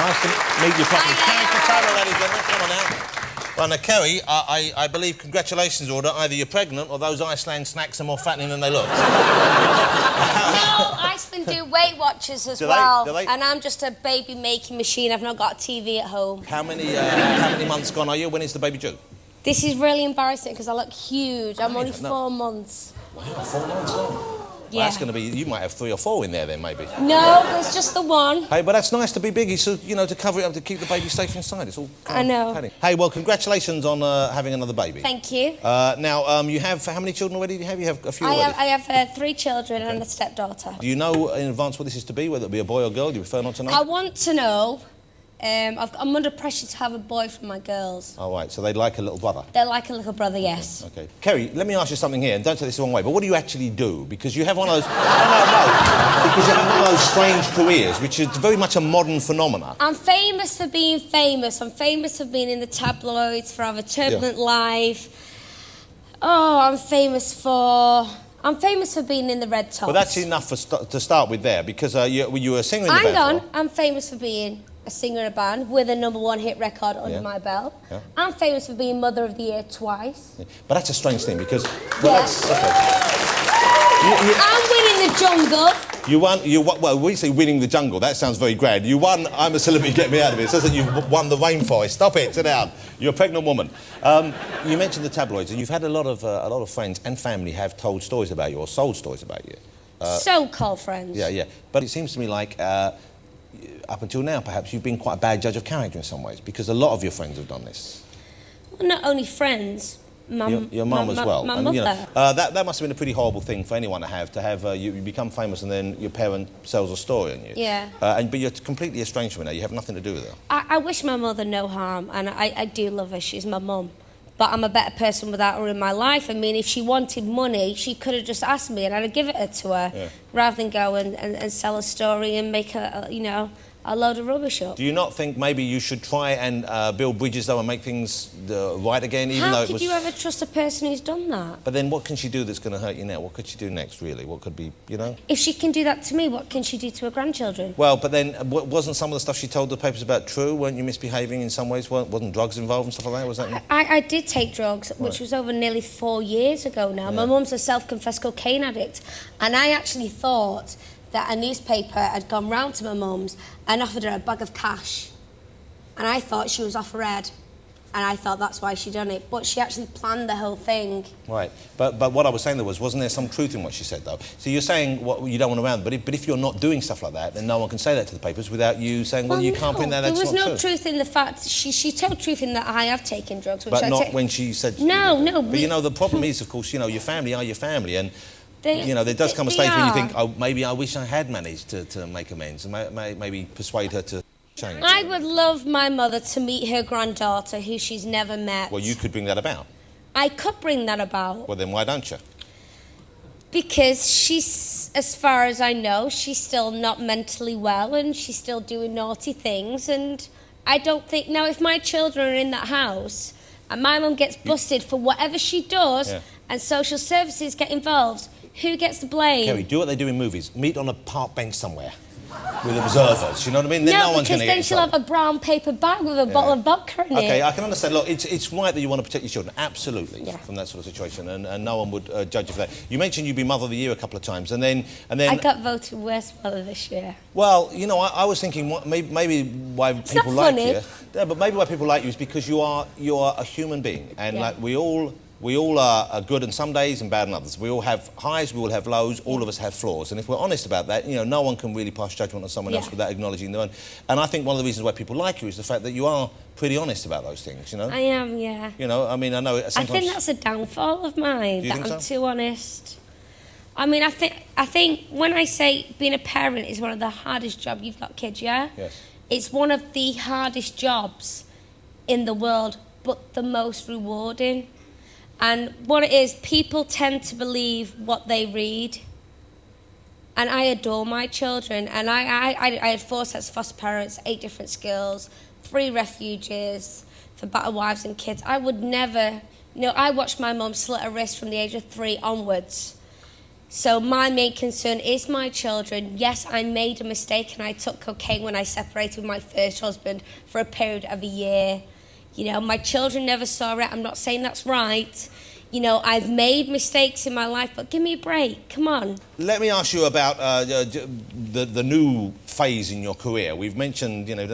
Nice to meet you properly. Kerry Katona, ladies and gentlemen. Come on now. Well, now, Kerry, I believe congratulations order. Either you're pregnant or those Iceland snacks are more fattening than they look. No, Iceland do Weight Watchers as Do well. they? And I'm just a baby-making machine. I've not got a TV at home. How many months gone are you? When is the baby due? This is really embarrassing because I look huge. I'm only 4 months. Wow, 4 months on. Yeah. Well, that's going to be... You might have 3 or 4 in there then, maybe. No, there's just the one. Hey, but that's nice to be biggie, so, you know, to cover it up, to keep the baby safe inside. It's all... I know. Padding. Hey, well, congratulations on having another baby. Thank you. Now, you have... How many children already do you have? You have a few already? I have 3 children and a stepdaughter. Do you know in advance what this is to be, whether it be a boy or girl? Do you prefer not to know? I want to know. I'm under pressure to have a boy from my girls. Oh, right, so they'd like a little brother? They're like a little brother, yes. OK. Kerry, let me ask you something here, and don't take this the wrong way, but what do you actually do? Because you have one of those... No. Because you have one of those strange careers, which is very much a modern phenomenon. I'm famous for being famous. I'm famous for being in the tabloids, for having a turbulent life. Oh, I'm famous for being in the red tops. But that's enough to start with there, because you were a singer in the band. Hang on, I'm famous for being a singer in a band with a #1 hit record under my belt. Yeah. I'm famous for being Mother of the Year twice. Yeah. But that's a strange thing, because... Well, yes. OK. I'm winning the jungle. You won... Well, we say winning the jungle. That sounds very grand. You won I'm a Celebrity, Get Me Out of It. It says that you've won the rainforest. Stop it. Sit down. You're a pregnant woman. You mentioned the tabloids, and you've had a lot of friends and family have told stories about you, or sold stories about you. So-called friends. Yeah, yeah. But it seems to me like... up until now, perhaps, you've been quite a bad judge of character in some ways, because a lot of your friends have done this. Well, not only friends, your mum as well. My mother. You know, that must have been a pretty horrible thing for anyone to have you become famous and then your parent sells a story on you. Yeah. But you're completely estranged from her now. You have nothing to do with her. I wish my mother no harm, and I do love her. She's my mum. But I'm a better person without her in my life. I mean, if she wanted money, she could have just asked me and I'd have given it to her, rather than go and sell a story and make a load of rubbish up. Do you not think maybe you should try and build bridges, though, and make things right again, even though it was... How could you ever trust a person who's done that? But then what can she do that's going to hurt you now? What could she do next, really? What could be, you know? If she can do that to me, what can she do to her grandchildren? Well, but then wasn't some of the stuff she told the papers about true? Weren't you misbehaving in some ways? Wasn't drugs involved and stuff like that? Was that... I did take drugs, which was over nearly 4 years ago now. Yeah. My mum's a self-confessed cocaine addict, and I actually thought that a newspaper had gone round to my mum's and offered her a bag of cash. And I thought she was off her head. And I thought that's why she done it. But she actually planned the whole thing. Right. But what I was saying there wasn't there some truth in what she said, though? So you're saying what you don't want around, but if you're not doing stuff like that, then no one can say that to the papers without you saying, well, you can't bring that, that's not true. There was no truth in the fact... She told truth in that I have taken drugs, which but not when she said... No. But, you know, the problem is, of course, you know, your family are your family, and... you know, there does come a stage when you think, oh, maybe I wish I had managed to make amends and maybe persuade her to change. I would love my mother to meet her granddaughter, who she's never met. Well, you could bring that about. I could bring that about. Well, then why don't you? Because she's, as far as I know, she's still not mentally well and she's still doing naughty things, and I don't think... Now, if my children are in that house and my mum gets busted for whatever she does and social services get involved... Who gets the blame? Kerry, do what they do in movies. Meet on a park bench somewhere with observers, you know what I mean? Then no one's going to get in because then she'll have a brown paper bag with a bottle of vodka in it. OK, I can understand. Look, it's right that you want to protect your children, absolutely, from that sort of situation, and no one would judge you for that. You mentioned you've been Mother of the Year a couple of times, and then... I got voted worst mother this year. Well, you know, I was thinking maybe why people like you... Yeah, but maybe why people like you is because you are a human being, and like we all are good on some days and bad on others. We all have highs, we all have lows, all of us have flaws. And if we're honest about that, you know, no one can really pass judgment on someone else without acknowledging their own. And I think one of the reasons why people like you is the fact that you are pretty honest about those things, you know? I am, yeah. You know, I mean, I know sometimes... I think that's a downfall of mine, that I'm too honest. I mean, I think when I say being a parent is one of the hardest jobs, you've got kids, yeah? Yes. It's one of the hardest jobs in the world, but the most rewarding. And what it is, people tend to believe what they read. And I adore my children. And I had 4 sets of foster parents, 8 different skills, 3 refuges for battered wives and kids. I would never... You know, I watched my mum slit her wrist from the age of 3 onwards. So my main concern is my children. Yes, I made a mistake and I took cocaine when I separated with my first husband for a period of a year. You know, my children never saw it. I'm not saying that's right. You know, I've made mistakes in my life, but give me a break. Come on. Let me ask you about the new phase in your career. We've mentioned, you know,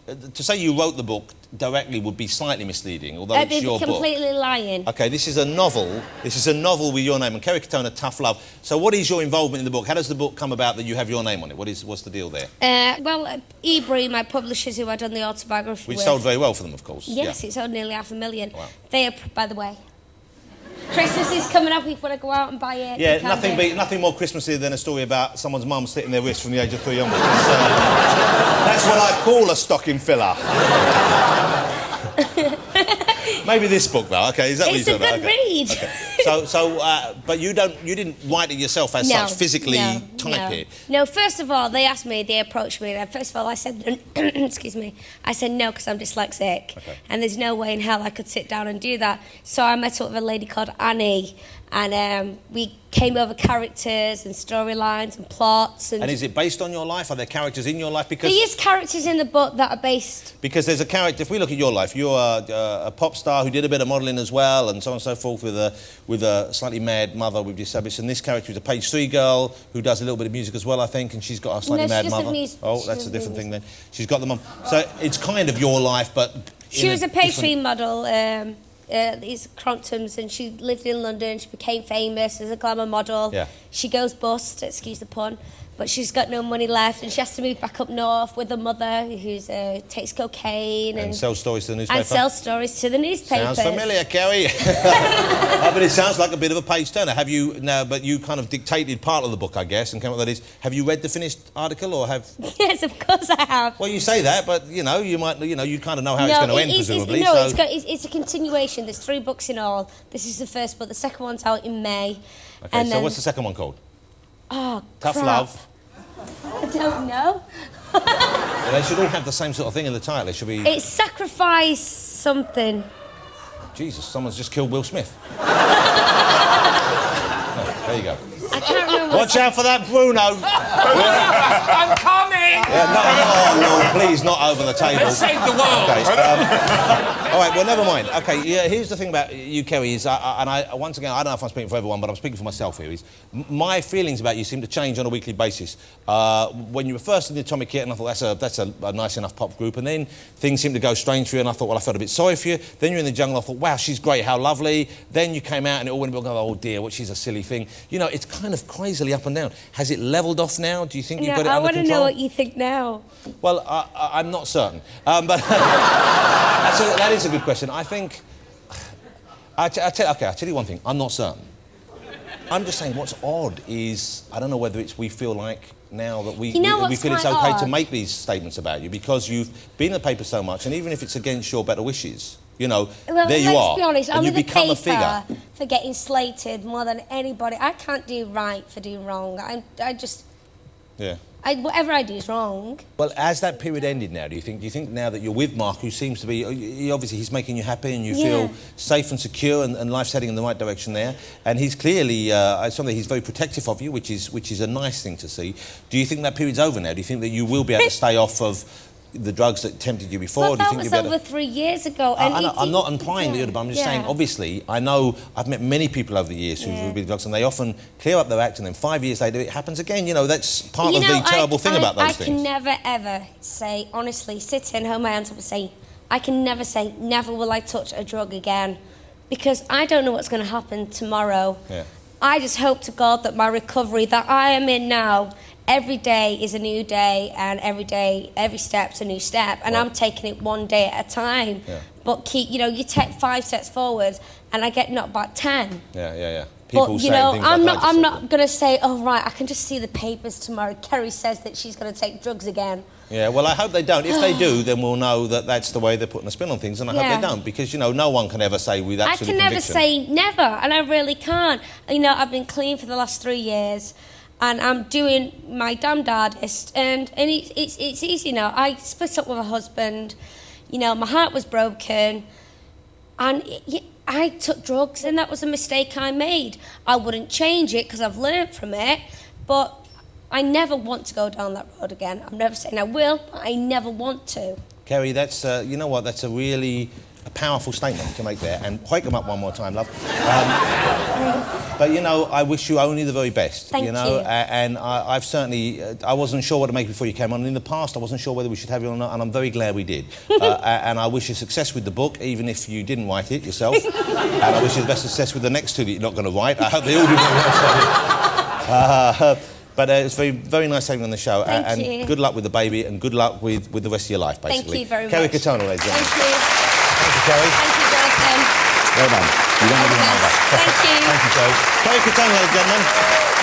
to say you wrote the book directly would be slightly misleading, although it's your book. I'd be completely lying. Okay, this is a novel. This is a novel with your name, and Kerry Katona, Tough Love. So what is your involvement in the book? How does the book come about that you have your name on it? What's the deal there? Ebury, my publishers who I'd done the autobiography Which with. sold very well for them, of course. Yes, it sold nearly 500,000. Wow. They are, by the way. Christmas is coming up. If you want to go out and buy it. Yeah, nothing more Christmassy than a story about someone's mum slitting their wrist from the age of 3 onwards. That's what I call a stocking filler. Maybe this book, though. Okay, is that what you're talking about? It's a good read. Okay. But you didn't write it yourself as such, physically type it. No, first of all, they approached me, and first of all, I said, excuse me, I said no because I'm dyslexic, and there's no way in hell I could sit down and do that. So I met up with a lady called Annie, and we came over characters and storylines and plots. And is it based on your life? Are there characters in your life? Because there is characters in the book that are based. Because there's a character. If we look at your life, you're a pop star who did a bit of modelling as well, and so on and so forth, with a slightly mad mother we've established. And this character is a page 3 girl who does a little bit of music as well, I think, and she's got a slightly mad mother. Oh, that's a different thing then. She's got the mum. So it's kind of your life, but she was a page 3 model. These Cromptons, and she lived in London. She became famous as a glamour model. Yeah. She goes bust, excuse the pun, but she's got no money left, and she has to move back up north with her mother, who takes cocaine and sells stories to the newspaper. And sells stories to the newspapers. Sounds familiar, Kerry. But it sounds like a bit of a page turner. Have you now? But you kind of dictated part of the book, I guess, and came up with that is. Have you read the finished article, or have? Yes, of course I have. Well, you say that, but you know, you might, you kind of know how it's going to end, presumably. It's a continuation. There's 3 books in all. This is the first book. The second one's out in May. Okay, so what's the second one called? Oh, Tough Love. I don't know. Well, they should all have the same sort of thing in the title. It should be. It's Sacrifice something. Jesus, someone's just killed Will Smith. Oh, there you go. I can't remember. Watch out for that, Bruno. I'm coming. No, please, not over the table. Let's save the world. Okay, all right, well, never mind. Okay, yeah, here's the thing about you, Kerry, is, once again, I don't know if I'm speaking for everyone, but I'm speaking for myself here, is my feelings about you seem to change on a weekly basis. When you were first in the Atomic Kitten, I thought that's a nice enough pop group, and then things seemed to go strange for you, and I thought, well, I felt a bit sorry for you. Then you're in the Jungle, I thought, wow, she's great, how lovely. Then you came out, and it all went a bit, oh dear, what, she's a silly thing. You know, it's kind of crazily up and down. Has it levelled off now? Do you think you've got it under control? I want to know what you think now. Well, I'm not certain. But that is a good question. I think... I'll tell you one thing. I'm not certain. I'm just saying what's odd is... I don't know whether it's we feel like now that we feel it's okay to make these statements about you because you've been in the paper so much, and even if it's against your better wishes, you know, there you are. Let's be honest, and I'm you in the become a paper figure. for getting slated more than anybody. I can't do right for doing wrong. I just... Yeah. Whatever I do is wrong. Well, has that period ended now, do you think now that you're with Mark, who seems to be... Obviously, he's making you happy and you feel safe and secure and life's heading in the right direction there. And he's clearly... he's very protective of you, which is a nice thing to see. Do you think that period's over now? Do you think that you will be able to stay off of the drugs that tempted you before? Well, that was over 3 years ago. And I'm not implying that you're, but I'm just saying, obviously, I know I've met many people over the years who've been drugs, and they often clear up their act, and then 5 years later it happens again. You know, that's part of the terrible thing about those things. I can never, ever say, honestly, sit and hold my hands up and say, I can never say, never will I touch a drug again, because I don't know what's going to happen tomorrow. Yeah. I just hope to God that my recovery that I am in now, every day is a new day, and every step's a new step, and I'm taking it one day at a time. Yeah. But you take 5 steps forward, and I get knocked back 10. Yeah. People but I'm not going to say, oh right, I can just see the papers tomorrow. Kerry says that she's going to take drugs again. Yeah, well, I hope they don't. If they do, then we'll know that that's the way they're putting a spin on things, and I hope they don't, because, no one can ever say with absolute conviction. I can never say never, and I really can't. I've been clean for the last 3 years, and I'm doing my damnedest, and it's easy now. I split up with a husband, my heart was broken, and I took drugs and that was a mistake I made. I wouldn't change it because I've learned from it, but I never want to go down that road again. I'm never saying I will, but I never want to. Kerry, that's, you know what, that's a really powerful statement to make there. And wake them up one more time, love. But, you know, I wish you only the very best. Thank you. Know? You. And I've certainly... I wasn't sure what to make before you came on. In the past, I wasn't sure whether we should have you or not, and I'm very glad we did. And I wish you success with the book, even if you didn't write it yourself. And I wish you the best success with the next two that you're not going to write. I hope they all do very well. But it's very, very nice having you on the show. Thank and you. good luck with the baby, and good luck with the rest of your life, basically. Thank you very much. Kerry Katona, ladies and gentlemen. Thank you. Thank you, Kerry. Thank you, Jonathan. Well done. You don't have Thank you. Thank you, Kerry. Kerry Katona, ladies and gentlemen.